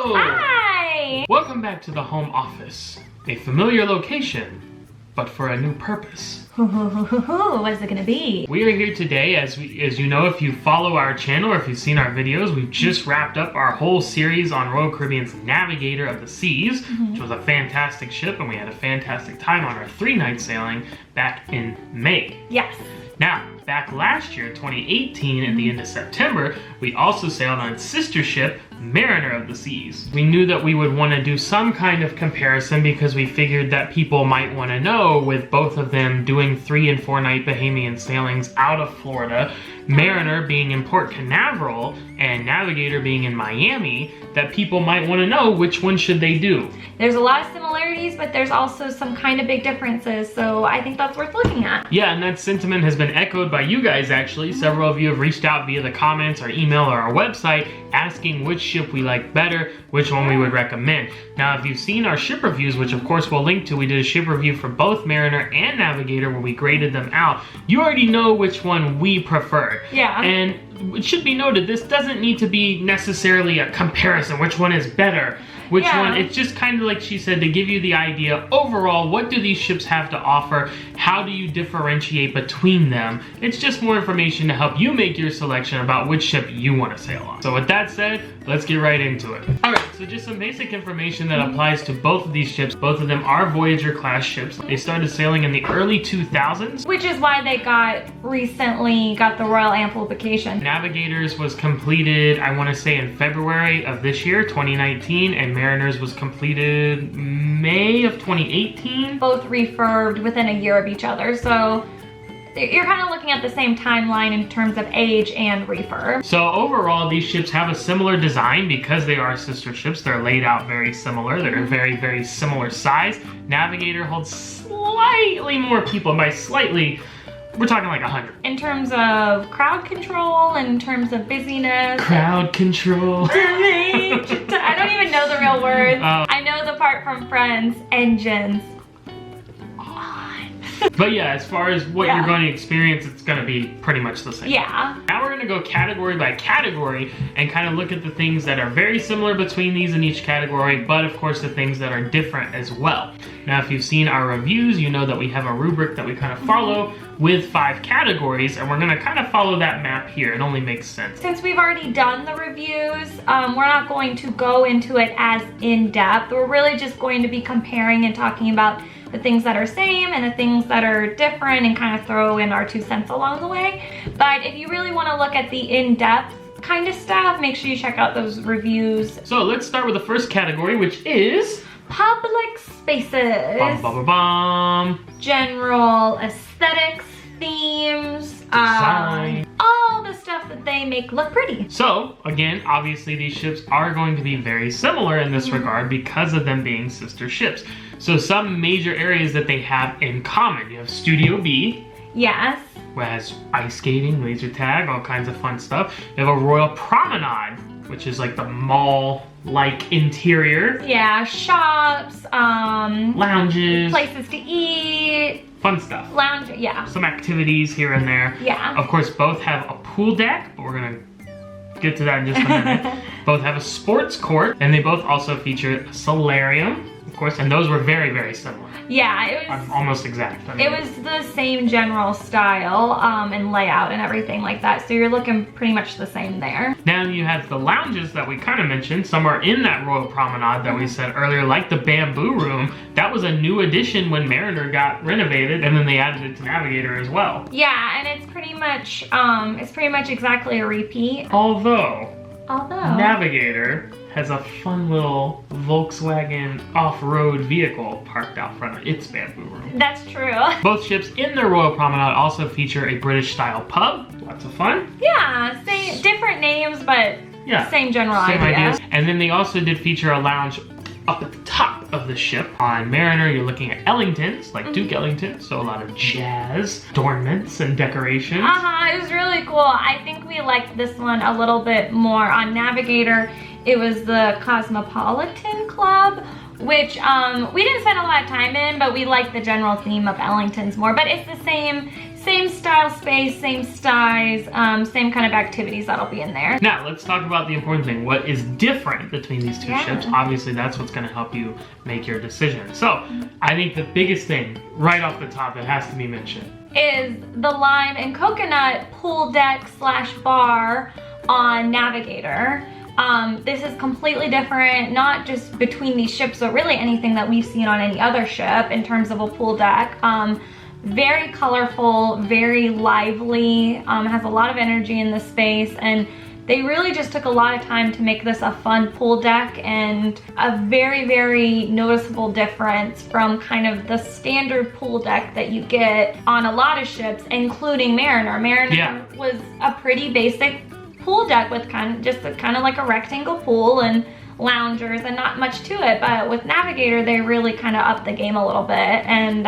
Hello! Hi! Welcome back to the home office. A familiar location, but for a new purpose. What is it gonna be? We are here today, as you know, if you follow our channel or if you've seen our videos, we've just wrapped up our whole series on Royal Caribbean's Navigator of the Seas, which was a fantastic ship, and we had a fantastic time on our 3-night sailing back in May. Yes. Now, back last year, 2018, at the end of September, we also sailed on sister ship, Mariner of the Seas. We knew that we would want to do some kind of comparison because we figured that people might want to know, with both of them doing 3- and 4-night Bahamian sailings out of Florida, Mariner being in Port Canaveral and Navigator being in Miami, that people might want to know which one should they do. There's a lot of similarities, but there's also some kind of big differences, so I think that's worth looking at. Yeah, and that sentiment has been echoed by you guys actually. Several of you have reached out via the comments, our email, or our website asking which ship we like better, which one we would recommend. Now, if you've seen our ship reviews, which of course we'll link to, we did a ship review for both Mariner and Navigator where we graded them out. You already know which one we preferred. Yeah. And it should be noted, this doesn't need to be necessarily a comparison, which one is better. Which one, it's just kind of like she said, to give you the idea, overall, what do these ships have to offer? How do you differentiate between them? It's just more information to help you make your selection about which ship you want to sail on. So with that said, let's get right into it. All right, so just some basic information that applies to both of these ships. Both of them are Voyager class ships. They started sailing in the early 2000s. Which is why they recently got the Royal Amplification. Navigators was completed, I want to say, in February of this year, 2019, and Mariners was completed May of 2018. Both refurbed within a year of each other, so you're kind of looking at the same timeline in terms of age and refurb. So overall, these ships have a similar design because they are sister ships. They're laid out very similar. They're very, very similar size. Navigator holds slightly more people. By slightly, we're talking like 100. In terms of crowd control, in terms of busyness. Crowd control. I don't even know the real words. I know the part from Friends, engines. But yeah, as far as what you're going to experience, it's going to be pretty much the same. Yeah. Now we're going to go category by category and kind of look at the things that are very similar between these in each category, but of course the things that are different as well. Now, if you've seen our reviews, you know that we have a rubric that we kind of follow with 5 categories, and we're going to kind of follow that map here. It only makes sense. Since we've already done the reviews, we're not going to go into it as in-depth. We're really just going to be comparing and talking about the things that are same and the things that are different, and kind of throw in our 2 cents along the way. But if you really want to look at the in-depth kind of stuff, make sure you check out those reviews. So let's start with the first category, which is public spaces. Bum, bum, bum, bum. General aesthetics, themes, design, all the stuff that they make look pretty. So again, obviously these ships are going to be very similar in this regard because of them being sister ships. So some major areas that they have in common: you have Studio B. Yes. Which has ice skating, laser tag, all kinds of fun stuff. You have a Royal Promenade, which is like the mall-like interior. Yeah, shops, lounges, places to eat. Fun stuff. Lounge, yeah. Some activities here and there. Yeah. Of course, both have a pool deck, but we're gonna get to that in just a minute. Both have a sports court, and they both also feature a solarium, of course, and those were very, very similar. Yeah, it was almost exact. I mean, it was the same general style and layout and everything like that, so you're looking pretty much the same there. Now you have the lounges that we kind of mentioned. Some are in that Royal Promenade that we said earlier, like the Bamboo Room. That was a new addition when Mariner got renovated, and then they added it to Navigator as well. Yeah, and it's pretty much exactly a repeat. Although Navigator has a fun little Volkswagen off-road vehicle parked out front of its Bamboo Room. That's true. Both ships in their Royal Promenade also feature a British-style pub. Lots of fun. Yeah, same, different names, but same general idea. Ideas. And then they also did feature a lounge up at the top of the ship. On Mariner, you're looking at Ellingtons, like Duke Ellington, so a lot of jazz, adornments, and decorations. It was really cool. I think we liked this one a little bit more. On Navigator, it was the Cosmopolitan Club, which we didn't spend a lot of time in, but we liked the general theme of Ellingtons more. But it's the same same style space, same size, same kind of activities that'll be in there. Now, let's talk about the important thing. What is different between these two ships? Obviously, that's what's going to help you make your decision. So, I think the biggest thing right off the top that has to be mentioned is the lime and coconut pool deck / bar on Navigator. This is completely different, not just between these ships, but really anything that we've seen on any other ship in terms of a pool deck. Very colorful, very lively, has a lot of energy in the space, and they really just took a lot of time to make this a fun pool deck, and a very, very noticeable difference from kind of the standard pool deck that you get on a lot of ships, including Mariner. Mariner was a pretty basic pool deck with kind of like a rectangle pool and loungers and not much to it, but with Navigator they really kind of upped the game a little bit, and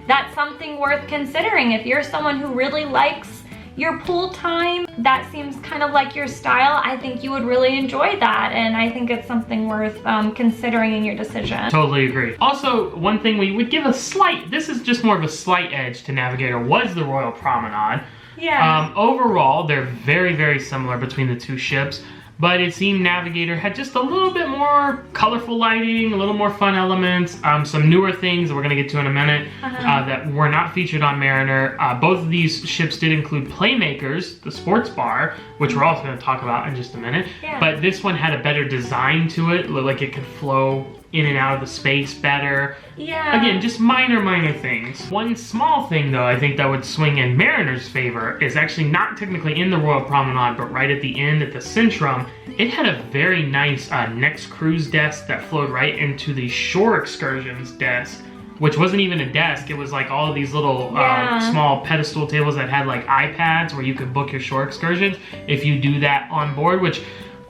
that's something worth considering. If you're someone who really likes your pool time, that seems kind of like your style, I think you would really enjoy that, and I think it's something worth considering in your decision. Totally agree. Also, one thing we would give a slight, this is just more of a slight edge to Navigator, was the Royal Promenade. Yeah. Overall, they're very, very similar between the two ships, but it seemed Navigator had just a little bit more colorful lighting, a little more fun elements, some newer things that we're going to get to in a minute that were not featured on Mariner. Both of these ships did include Playmakers, the sports bar, which we're also going to talk about in just a minute, but this one had a better design to it, looked like it could flow in and out of the space better. Yeah. Again, just minor things. One small thing though, I think that would swing in Mariner's favor is actually not technically in the Royal Promenade, but right at the end at the Centrum, it had a very nice next cruise desk that flowed right into the shore excursions desk, which wasn't even a desk. It was like all of these little small pedestal tables that had like iPads where you could book your shore excursions if you do that on board, which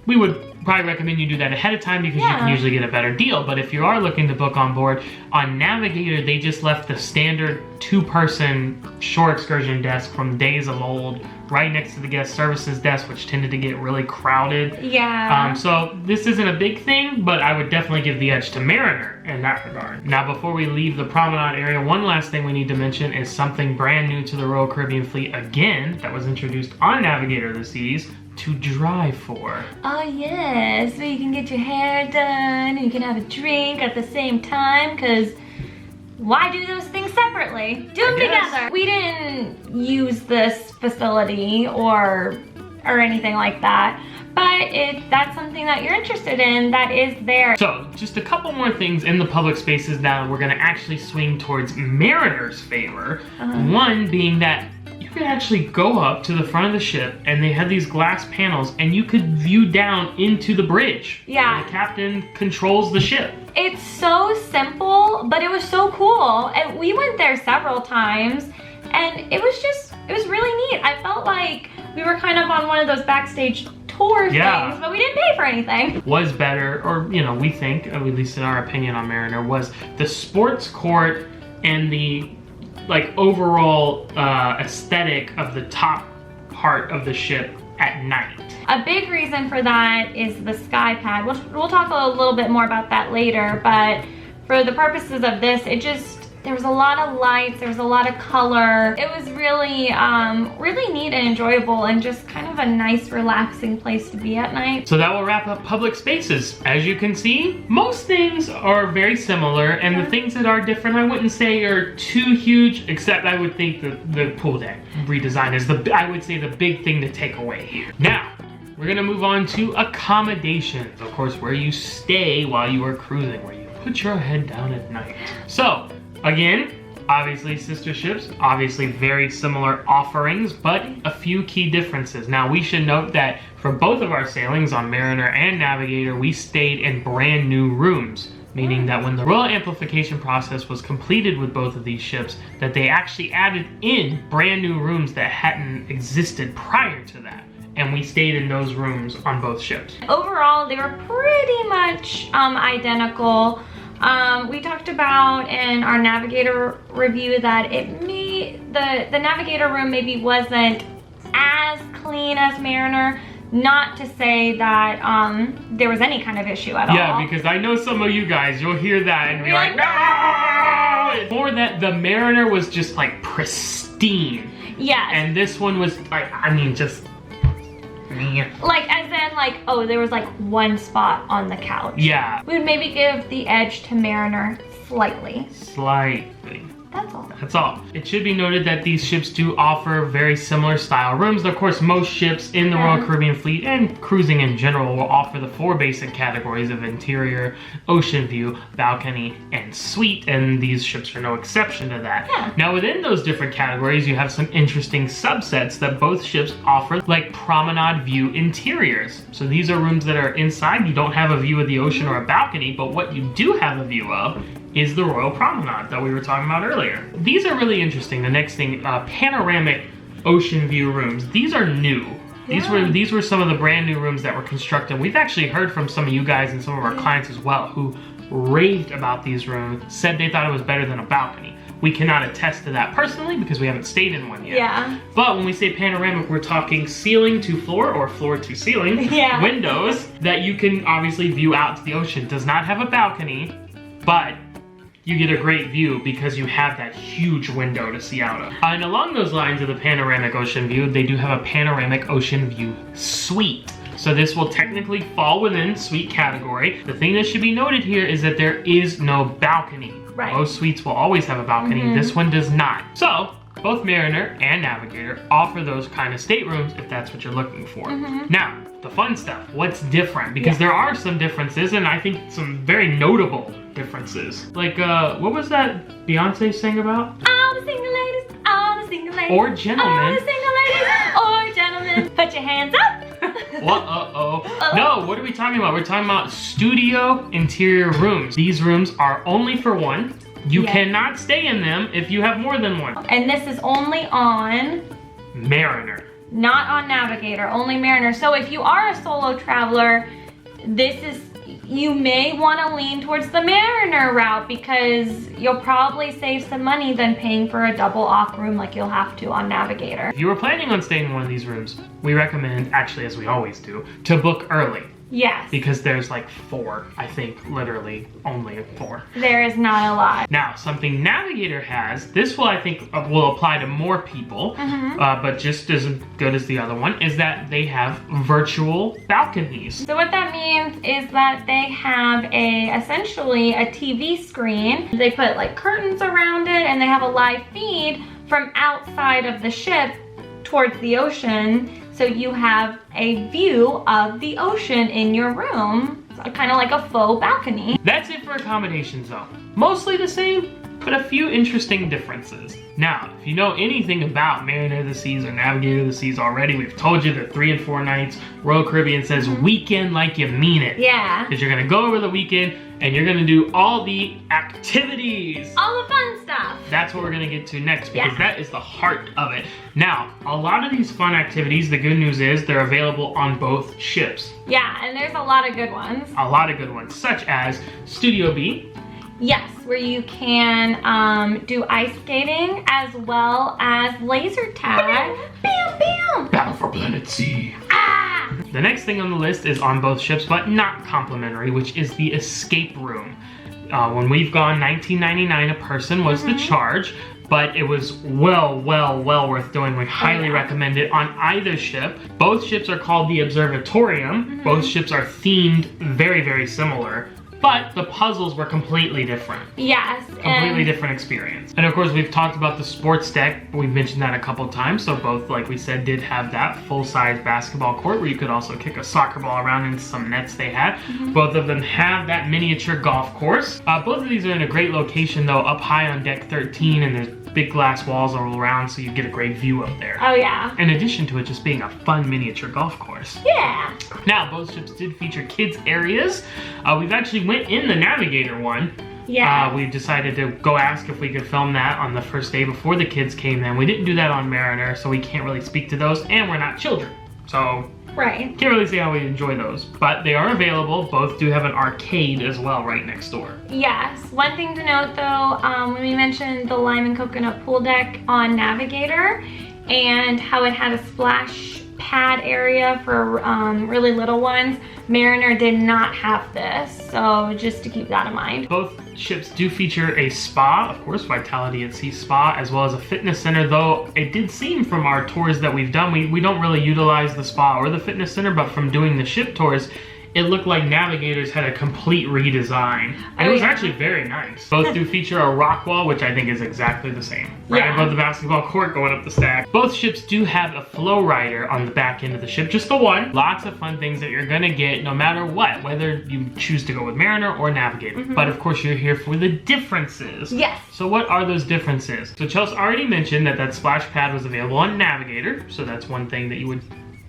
we would probably recommend you do that ahead of time because you can usually get a better deal. But if you are looking to book on board, on Navigator, they just left the standard 2-person shore excursion desk from days of old right next to the guest services desk, which tended to get really crowded. Yeah. So this isn't a big thing, but I would definitely give the edge to Mariner in that regard. Now, before we leave the promenade area, one last thing we need to mention is something brand new to the Royal Caribbean fleet again that was introduced on Navigator this seas, to drive for. Oh yes, so you can get your hair done and you can have a drink at the same time, because why do those things separately? Do them together. We didn't use this facility or anything like that, but that's something that you're interested in, that is there. So just a couple more things in the public spaces now we're gonna actually swing towards Mariner's favor. One being that you could actually go up to the front of the ship and they had these glass panels and you could view down into the bridge. Yeah. The captain controls the ship. It's so simple, but it was so cool. And we went there several times and it was really neat. I felt like we were kind of on one of those backstage tour things, but we didn't pay for anything. Was better, or you know, we think, at least in our opinion on Mariner, was the sports court and the like overall aesthetic of the top part of the ship at night. A big reason for that is the sky pad. We'll talk a little bit more about that later, but for the purposes of this, there was a lot of lights, there was a lot of color. It was really, really neat and enjoyable, and just kind of a nice, relaxing place to be at night. So that will wrap up public spaces. As you can see, most things are very similar, and the things that are different, I wouldn't say are too huge, except I would think the pool deck redesign is I would say the big thing to take away here. Now, we're gonna move on to accommodations. Of course, where you stay while you are cruising, where you put your head down at night. So, again, obviously sister ships, obviously very similar offerings, but a few key differences. Now, we should note that for both of our sailings on Mariner and Navigator, we stayed in brand new rooms, meaning that when the royal amplification process was completed with both of these ships, that they actually added in brand new rooms that hadn't existed prior to that. And we stayed in those rooms on both ships. Overall, they were pretty much identical. We talked about in our Navigator review that the Navigator room maybe wasn't as clean as Mariner. Not to say that there was any kind of issue at all. Yeah, because I know some of you guys, you'll hear that and be like, no! More that the Mariner was just like pristine. Yes. And this one was like, I mean, just meh. Like, as in, like, oh, there was like one spot on the couch. Yeah. We would maybe give the edge to Mariner slightly. Slightly. That's all. That's all. It should be noted that these ships do offer very similar style rooms. Of course, most ships in the Royal Caribbean fleet and cruising in general will offer the 4 basic categories of interior, ocean view, balcony, and suite, and these ships are no exception to that. Yeah. Now, within those different categories, you have some interesting subsets that both ships offer, like promenade view interiors. So these are rooms that are inside. You don't have a view of the ocean or a balcony, but what you do have a view of is the Royal Promenade that we were talking about earlier. These are really interesting. The next thing, panoramic ocean view rooms. These are new. These were some of the brand new rooms that were constructed. We've actually heard from some of you guys and some of our clients as well who raved about these rooms, said they thought it was better than a balcony. We cannot attest to that personally because we haven't stayed in one yet. Yeah. But when we say panoramic, we're talking ceiling to floor or floor to ceiling windows that you can obviously view out to the ocean. Does not have a balcony, but you get a great view because you have that huge window to see out of. And along those lines of the panoramic ocean view, they do have a panoramic ocean view suite. So this will technically fall within suite category. The thing that should be noted here is that there is no balcony. Right. Most suites will always have a balcony. This one does not. So both Mariner and Navigator offer those kind of staterooms if that's what you're looking for. Now, the fun stuff, what's different? Because there are some differences, and I think some very notable differences. Like, what was that Beyonce sang about? All the single ladies, all the single ladies. Or gentlemen. All the single ladies, or gentlemen. Put your hands up. What? No, what are we talking about? We're talking about studio interior rooms. These rooms are only for one. You cannot stay in them if you have more than one. And this is only on Mariner. Not on Navigator, only Mariner. So if you are a solo traveler, you may want to lean towards the Mariner route because you'll probably save some money than paying for a double off room like you'll have to on Navigator. If you were planning on staying in one of these rooms, we recommend, actually as we always do, to book early. Yes. Because there's like 4, I think, literally only 4. There is not a lot. Now, something Navigator has, this will, I think, will apply to more people, but just as good as the other one, is that they have virtual balconies. So what that means is that they have essentially a TV screen. They put like curtains around it and they have a live feed from outside of the ship towards the ocean. So you have a view of the ocean in your room, kind of like a faux balcony. That's it for accommodations though. Mostly the same, but a few interesting differences. Now, if you know anything about Mariner of the Seas or Navigator of the Seas already, we've told you that 3 and 4 nights, Royal Caribbean says weekend like you mean it. Yeah. Because you're gonna go over the weekend and you're gonna do all the activities. All the fun stuff. That's what we're gonna get to next because that is the heart of it. Now, a lot of these fun activities, the good news is they're available on both ships. Yeah, and there's a lot of good ones. A lot of good ones, such as Studio B. Yes, where you can do ice skating as well as laser tag. Bam, bam! Battle for Planet C. Ah! The next thing on the list is on both ships, but not complimentary, which is the escape room. When we've gone, $19.99 a person was the charge, but it was well worth doing. We highly recommend it on either ship. Both ships are called the Observatorium. Both ships are themed very similar. But the puzzles were completely different. Yes. Completely different experience. And of course, we've talked about the sports deck. We've mentioned that a couple times. So both, like we said, did have that full-size basketball court where you could also kick a soccer ball around into some nets they had. Both of them have that miniature golf course. Both of these are in a great location though, up high on deck 13, and there's big glass walls all around so you get a great view up there. Oh yeah. In addition to it just being a fun miniature golf course. Yeah. Now, both ships did feature kids areas. We've actually went in the Navigator one. Yeah. We decided to go ask if we could film that on the first day before the kids came in. We didn't do that on Mariner, so we can't really speak to those, and we're not children. So, right. Can't really say how we enjoy those, but they are available. Both do have an arcade as well right next door. Yes. One thing to note though, when we mentioned the lime and coconut pool deck on Navigator and how it had a splash pad area for really little ones. Mariner did not have this, so just to keep that in mind. Both ships do feature a spa, of course, Vitality at Sea Spa, as well as a fitness center, though it did seem from our tours that we've done, we don't really utilize the spa or the fitness center, but from doing the ship tours, it looked like Navigators had a complete redesign. And it was actually very nice. Both do feature a rock wall, which I think is exactly the same. Right above the basketball court going up the stack. Both ships do have a flow rider on the back end of the ship, just the one. Lots of fun things that you're gonna get no matter what, whether you choose to go with Mariner or Navigator. But of course you're here for the differences. Yes. So what are those differences? So Chelsea already mentioned that splash pad was available on Navigator. So that's one thing that you would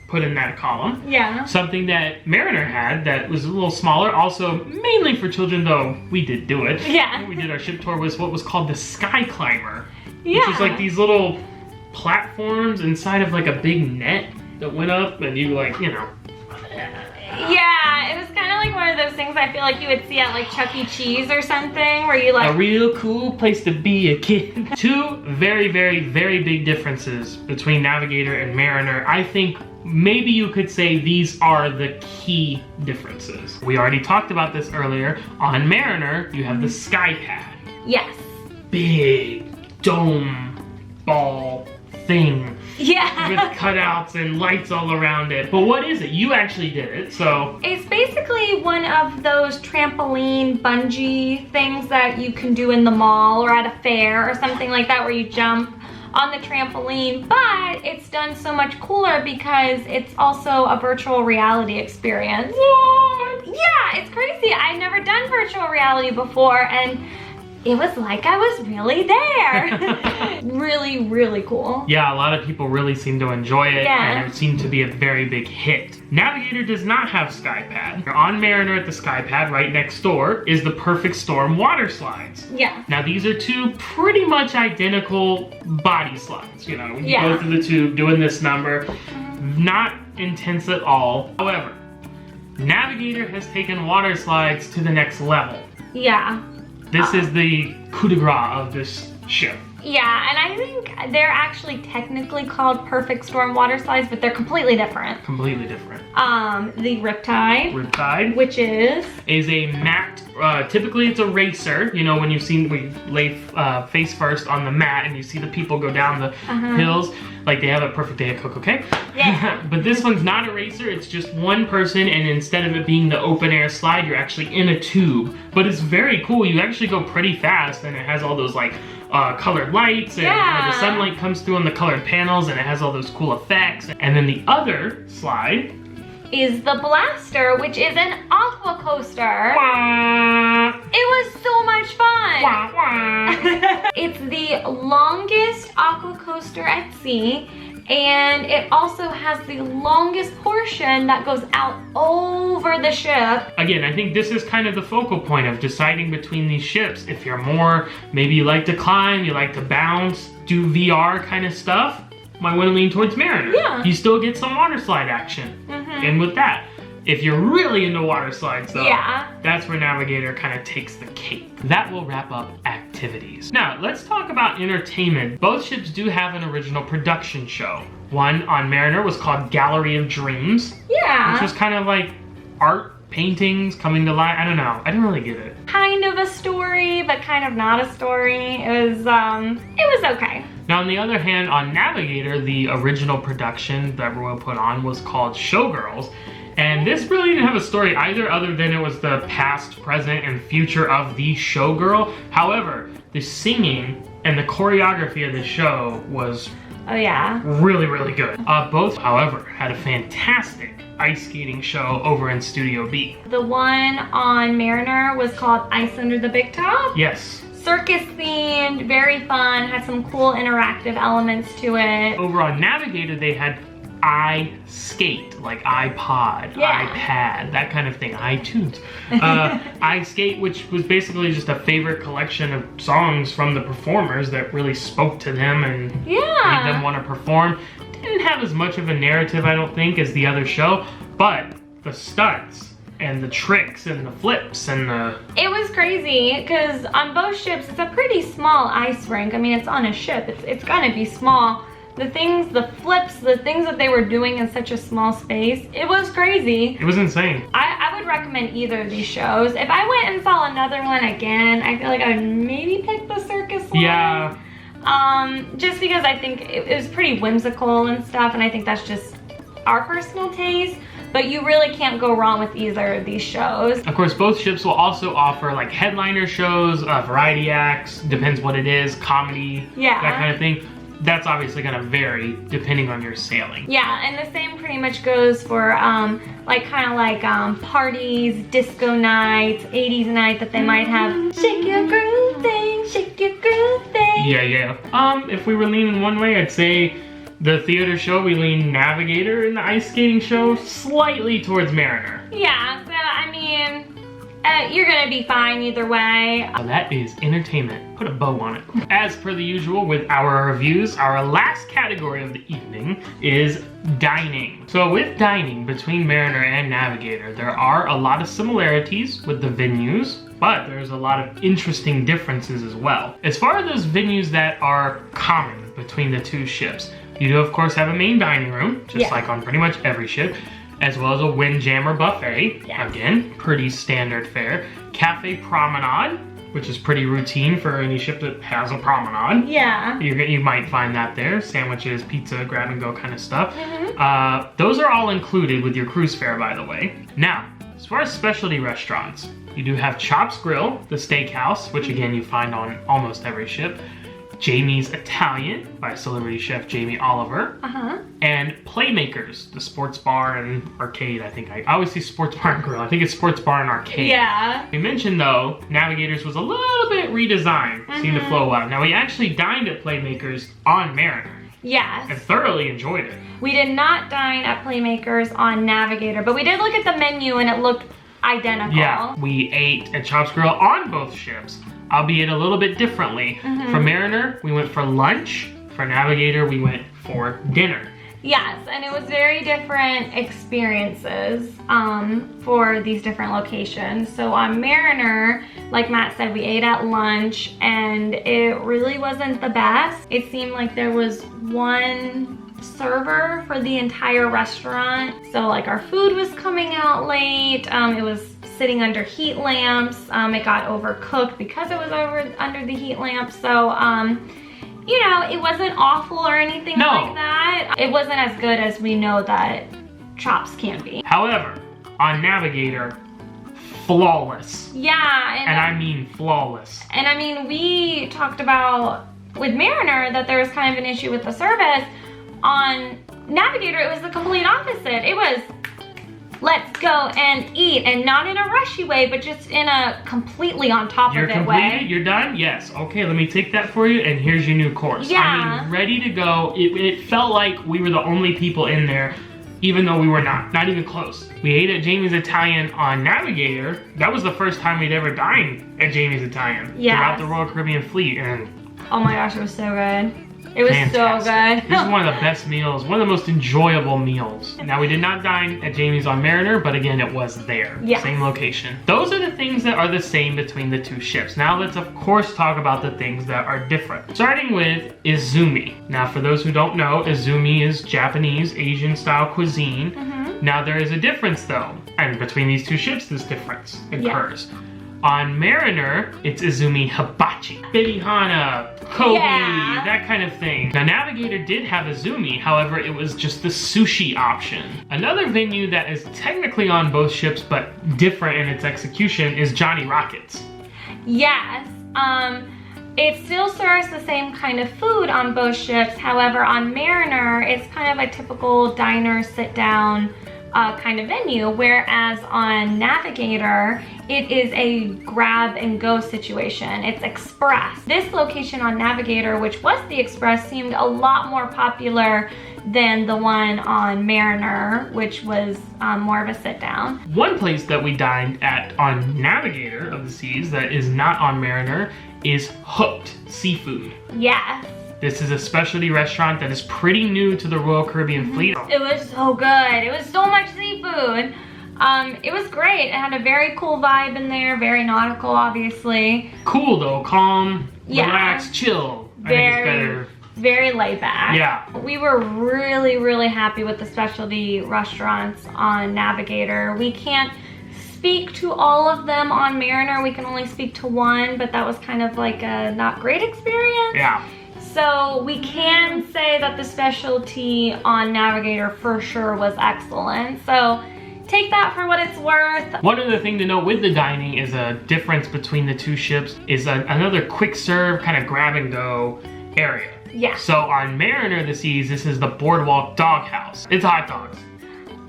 put in that column. Yeah. Something that Mariner had that was a little smaller, also mainly for children, though we did do it. Yeah. When we did our ship tour, was what was called the Sky Climber. Yeah. Which was like these little platforms inside of like a big net that went up and you like, you know. Yeah, it was kind of like one of those things I feel like you would see at like Chuck E. Cheese or something where you like... A real cool place to be a kid. Two very, very, very big differences between Navigator and Mariner. I think maybe you could say these are the key differences. We already talked about this earlier. On Mariner, you have the Sky Pad. Yes. Big dome ball thing. Yeah. With cutouts and lights all around it. But what is it? You actually did it, so. It's basically one of those trampoline bungee things that you can do in the mall or at a fair or something like that where you jump on the trampoline, but it's done so much cooler because it's also a virtual reality experience. What? Yeah, it's crazy. I've never done virtual reality before and it was like I was really there. Really, really cool. Yeah, a lot of people really seem to enjoy it, and it seemed to be a very big hit. Navigator does not have SkyPad. On Mariner at the SkyPad, right next door, is the Perfect Storm water slides. Yeah. Now these are two pretty much identical body slides. You know, you go through the tube doing this number. Not intense at all. However, Navigator has taken water slides to the next level. Yeah. This is the coup de grace of this ship. Yeah, and I think they're actually technically called Perfect Storm water slides, but they're completely different. Completely different. The Riptide. Riptide. Which is a mat, typically it's a racer. You know, when you've seen, we lay face first on the mat and you see the people go down the hills. Like they have a perfect day at Coco, okay? Yeah. But this one's not a racer, it's just one person, and instead of it being the open air slide, you're actually in a tube. But it's very cool, you actually go pretty fast, and it has all those like colored lights, and the sunlight comes through on the colored panels, and it has all those cool effects. And then the other slide is the Blaster, which is an aqua coaster. It was so much fun. It's the longest aqua coaster at sea, and it also has the longest portion that goes out over the ship. Again, I think this is kind of the focal point of deciding between these ships. If you're more, maybe you like to climb, you like to bounce, do VR kind of stuff, might want to lean towards Mariner. Yeah. You still get some water slide action. And with that, if you're really into water slides though, that's where Navigator kind of takes the cake. That will wrap up activities. Now, let's talk about entertainment. Both ships do have an original production show. One on Mariner was called Gallery of Dreams. Yeah. Which was kind of like art paintings coming to life. I don't know. I didn't really get it. Kind of a story, but kind of not a story. It was okay. Now, on the other hand, on Navigator, the original production that Royal put on was called Showgirls. And this really didn't have a story either, other than it was the past, present, and future of the showgirl. However, the singing and the choreography of the show was really, really good. Both, however, had a fantastic ice skating show over in Studio B. The one on Mariner was called Ice Under the Big Top. Yes. Circus themed, very fun, had some cool interactive elements to it. Over on Navigator, they had iSkate, like iPod, iPad, that kind of thing, iTunes. iSkate, which was basically just a favorite collection of songs from the performers that really spoke to them and made them want to perform. Didn't have as much of a narrative, I don't think, as the other show, but the stunts and the tricks and the flips and the... It was crazy, because on both ships, it's a pretty small ice rink. I mean, it's on a ship, it's gonna be small. the things, the flips, the things that they were doing in such a small space, it was crazy. It was insane. I would recommend either of these shows. If I went and saw another one again, I feel like I would maybe pick the circus one. Yeah. Just because I think it was pretty whimsical and stuff, and I think that's just our personal taste. But you really can't go wrong with either of these shows. Of course, both ships will also offer like headliner shows, variety acts, depends what it is, comedy, Yeah. that kind of thing. That's obviously gonna vary depending on your sailing. Yeah, and the same pretty much goes for parties, disco nights, 80s night that they might have. Shake your groove thing, shake your groove thing. Yeah. If we were leaning one way, I'd say the theater show, we lean Navigator, and the ice skating show, slightly towards Mariner. Yeah, so I mean, you're gonna be fine either way. So that is entertainment. Put a bow on it. As per the usual with our reviews, our last category of the evening is dining. So with dining between Mariner and Navigator, there are a lot of similarities with the venues, but there's a lot of interesting differences as well. As far as those venues that are common between the two ships, you do of course have a main dining room, just like on pretty much every ship, as well as a windjammer buffet. Yes. Again, pretty standard fare. Cafe promenade, which is pretty routine for any ship that has a promenade. Yeah. You might find that there. Sandwiches, pizza, grab and go kind of stuff. Those are all included with your cruise fare, by the way. Now, as far as specialty restaurants, you do have Chops Grill, the steakhouse, which again you find on almost every ship. Jamie's Italian by celebrity chef Jamie Oliver. And Playmakers, the sports bar and arcade. I always see sports bar and grill. I think it's sports bar and arcade. Yeah. We mentioned though, Navigators was a little bit redesigned. Seemed to flow well. Now we actually dined at Playmakers on Mariner. Yes. And thoroughly enjoyed it. We did not dine at Playmakers on Navigator, but we did look at the menu and it looked identical. Yeah, we ate at Chops Grill on both ships, albeit a little bit differently. For Mariner, we went for lunch. For Navigator, we went for dinner. Yes, and it was very different experiences for these different locations. So on Mariner, like Matt said, we ate at lunch and it really wasn't the best. It seemed like there was one server for the entire restaurant. So like our food was coming out late. It was sitting under heat lamps. It got overcooked because it was under the heat lamps. So you know, it wasn't awful or anything like that. It wasn't as good as we know that Chops can be. However, on Navigator, flawless. Yeah. And I mean flawless. And I mean, we talked about with Mariner that there was kind of an issue with the service. On Navigator, it was the complete opposite. It was, let's go and eat, and not in a rushy way, but just in a completely on top of it way. You're done? Yes. Okay, let me take that for you, and here's your new course. Yeah. I mean, ready to go. It felt like we were the only people in there, even though we were not even close. We ate at Jamie's Italian on Navigator. That was the first time we'd ever dined at Jamie's Italian throughout the Royal Caribbean fleet, and oh my gosh, it was so good. It was fantastic. so good. This is one of the best meals, one of the most enjoyable meals. Now, we did not dine at Jamie's on Mariner, but again, it was there. Yes. Same location. Those are the things that are the same between the two ships. Now, let's of course talk about the things that are different. Starting with Izumi. Now, for those who don't know, Izumi is Japanese, Asian style cuisine. Now, there is a difference though, and between these two ships, this difference occurs. On Mariner, it's Izumi Hibachi. Benihana, Kobe, that kind of thing. Now, Navigator did have Izumi, however, it was just the sushi option. Another venue that is technically on both ships, but different in its execution, is Johnny Rockets. Yes. It still serves the same kind of food on both ships. However, on Mariner, it's kind of a typical diner, sit-down kind of venue, whereas on Navigator, it is a grab and go situation. It's express. This location on Navigator, which was the express, seemed a lot more popular than the one on Mariner, which was more of a sit down. One place that we dined at on Navigator of the Seas that is not on Mariner is Hooked Seafood. Yes. This is a specialty restaurant that is pretty new to the Royal Caribbean fleet. It was so good. It was so much seafood. It was great. It had a very cool vibe in there, very nautical, obviously. Cool though, calm, relaxed, chill. I think it's better. very laid back. Yeah. We were really, really happy with the specialty restaurants on Navigator. We can't speak to all of them on Mariner. We can only speak to one, but that was kind of like a not great experience. Yeah. So we can say that the specialty on Navigator for sure was excellent. So take that for what it's worth. One other thing to note with the dining is a difference between the two ships is another quick serve kind of grab and go area. Yeah. So on Mariner of the Seas, this is the Boardwalk Doghouse. It's hot dogs.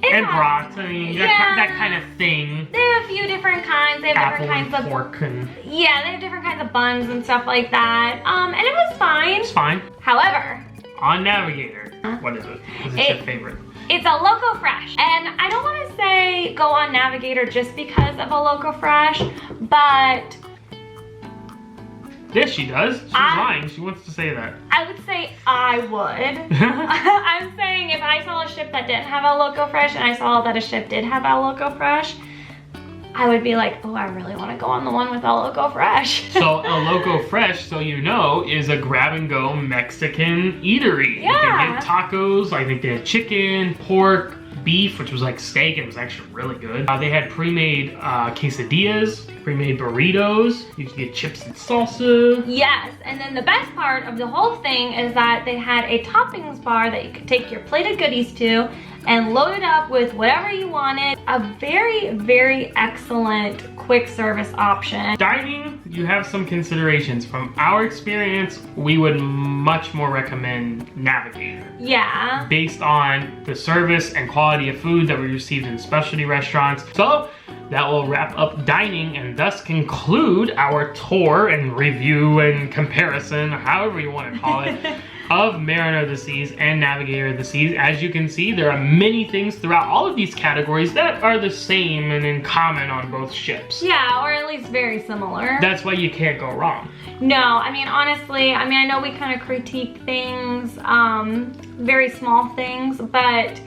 And brats, I mean, that kind of thing. They have a few different kinds. They have Apple different kinds and pork and... Yeah, they have different kinds of buns and stuff like that. And it was fine. It's fine. However, on Navigator, what is it? Is it your favorite? It's a Loco Fresh. And I don't want to say go on Navigator just because of a Loco Fresh, but... Yes, she does. She's lying. She wants to say that. I would say I would. I'm saying if I saw a ship that didn't have El Loco Fresh and I saw that a ship did have El Loco Fresh, I would be like, oh, I really want to go on the one with El Loco Fresh. So El Loco Fresh, so you know, is a grab-and-go Mexican eatery. Yeah. They get tacos. I think they had chicken, pork, beef, which was like steak, and it was actually really good. They had pre-made quesadillas, pre-made burritos. You could get chips and salsa. Yes, and then the best part of the whole thing is that they had a toppings bar that you could take your plated goodies to and load it up with whatever you wanted. A very, very excellent quick service option. Dining, you have some considerations. From our experience, we would much more recommend Navigator. Yeah. Based on the service and quality of food that we received in specialty restaurants. So that will wrap up dining and thus conclude our tour and review and comparison, however you want to call it, of Mariner of the Seas and Navigator of the Seas. As you can see, there are many things throughout all of these categories that are the same and in common on both ships. Yeah, or at least very similar. That's why you can't go wrong. No, I mean, honestly, I know we kind of critique things, very small things, but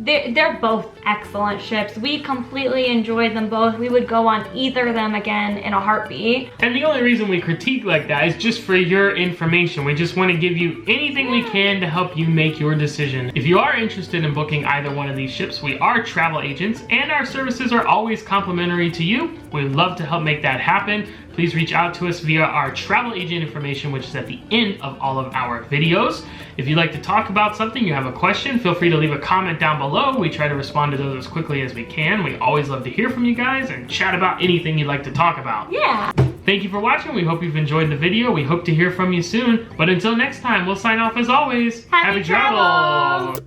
they're both excellent ships. We completely enjoyed them both. We would go on either of them again in a heartbeat. And the only reason we critique like that is just for your information. We just want to give you anything we can to help you make your decision. If you are interested in booking either one of these ships, we are travel agents and our services are always complimentary to you. We'd love to help make that happen. Please reach out to us via our travel agent information, which is at the end of all of our videos. If you'd like to talk about something, you have a question, feel free to leave a comment down below. We try to respond to those as quickly as we can. We always love to hear from you guys and chat about anything you'd like to talk about. Yeah. Thank you for watching. We hope you've enjoyed the video. We hope to hear from you soon. But until next time, we'll sign off as always. Happy travels.